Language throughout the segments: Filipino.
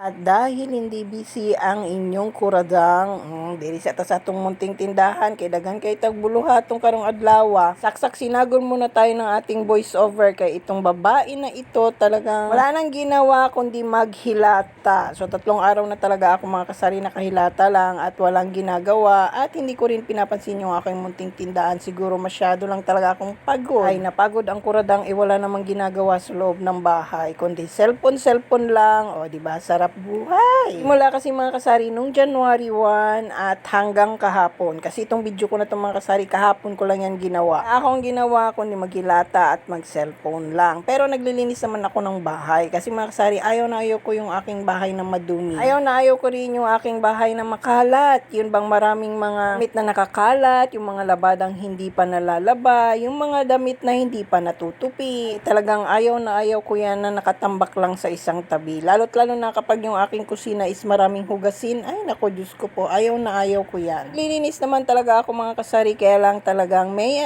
At dahil hindi busy ang inyong kuradang, diri sa atong munting tindahan, kay daghan kay tagbuluhatong karong adlaw. Saksak sinagon muna tayo ng ating voice over kay itong babae na ito talagang wala nang ginawa kundi maghilata. So 3 araw na talaga ako mga kasari nakahilata lang at walang ginagawa at hindi ko rin pinapansin yung aking munting tindahan. Siguro masyado lang talaga akong pagod. Ay napagod ang kuradang wala namang ginagawa sa loob ng bahay kundi cellphone lang. O di ba sarap buhay. Mula kasi mga kasari nung January 1 at hanggang kahapon. Kasi itong video ko na itong mga kasari kahapon ko lang yan ginawa. Akong ginawa kundi maghilata at mag-cellphone lang. Pero naglilinis naman ako ng bahay. Kasi mga kasari ayaw na ayaw ko yung aking bahay na madumi. Ayaw na ayaw ko rin yung aking bahay na makalat. Yun bang maraming mga damit na nakakalat, yung mga labadang hindi pa nalalaba, yung mga damit na hindi pa natutupi. Talagang ayaw na ayaw ko yan na nakatambak lang sa isang tabi. Lalo't lalo na kapag yung aking kusina is maraming hugasin, ay nako Diyos ko po, ayaw na ayaw ko yan. Lilinis naman talaga ako mga kasari, kaya lang talagang may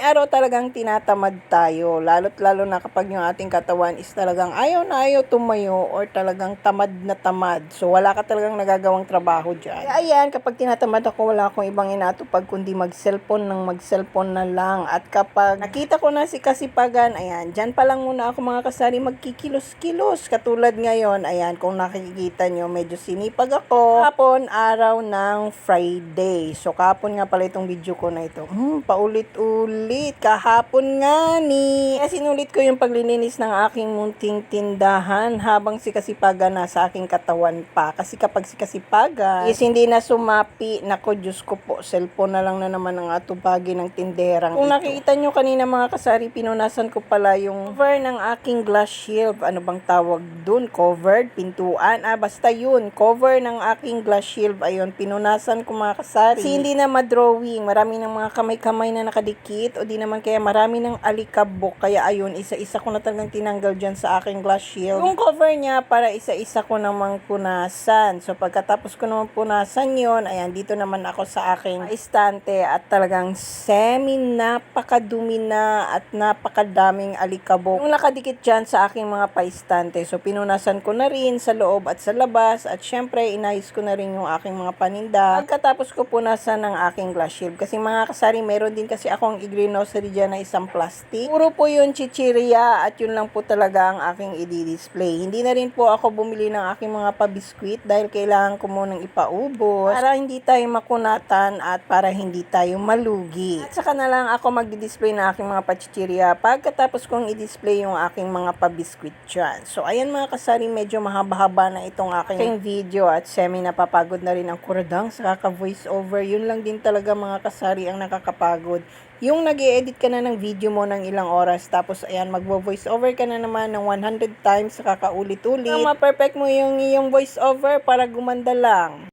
araw talagang tinatamad tayo. Lalo't lalo na kapag yung ating katawan is talagang ayaw na ayaw tumayo or talagang tamad na tamad. So wala ka talagang nagagawang trabaho dyan. Kaya ayan, kapag tinatamad ako, wala akong ibang inatupag kundi mag-cellphone na lang. At kapag nakita ko na si kasipagan, ayan, dyan pa lang muna ako mga kasari magkikilos-kilos. Katulad ngayon, ayan, kung nakikita nyo, medyo sinipag ako. Kahapon, araw ng Friday. So, kahapon nga pala itong video ko na ito. Paulit-ulit. Kahapon nga ni. Kaya sinulit ko yung paglilinis ng aking munting tindahan habang si kasipagan na sa aking katawan pa. Kasi kapag si kasipagan is hindi na sumapi, nako Diyos ko po, cellphone na lang na naman ang atubagi ng tinderang kung ito. Nakikita nyo kanina mga kasari, pinunasan ko pala yung cover ng aking glass shield. Ano bang tawag dun? Covered? Pintuan? Basta yun. Cover ng aking glass shield. Ayun, pinunasan ko mga kasari. Kasi hindi na madrawing. Marami ng mga kamay-kamay na nakadikit o di naman kaya marami ng alikabok. Kaya ayun, isa-isa ko na talagang tinanggal dyan sa aking glass shield. Yung cover niya para isa-isa ko namang punasan. So pagkatapos ko naman punasan yun, ayan, dito naman ako sa aking estante at talagang napakadumi na at napakadaming alikabok yung nakadikit dyan sa aking mga paistante. So, pinunasan ko na rin sa loob at sa labas at syempre, inayos ko na rin yung aking mga paninda. Pagkatapos ko punasan ng aking glass shield. Kasi mga kasari, meron din kasi akong i-greenosary dyan na isang plastic. Puro po yun chichirya at yun lang po talaga ang aking i-display. Hindi na rin po ako bumili ng aking mga pabiskwit dahil kailangan ko munang ipaubos para hindi tayo makunatan at para hindi tayo malugi. At saka na lang ako magdi-display ng aking mga pachichirya pagkatapos kong i-display yung aking mga pabiskwit dyan. So, ayan mga kasari, medyo mahaba-haba na itong aking video at semi napapagod na rin ang kuradang sa kaka-voice over. Yun lang din talaga mga kasari ang nakakapagod. Yung nag-i-edit ka na ng video mo ng ilang oras tapos ayan, magvo-voice over ka na naman ng 100 times sa kakaulit-ulit. Ma-perfect mo yung iyong voice over para gumanda lang.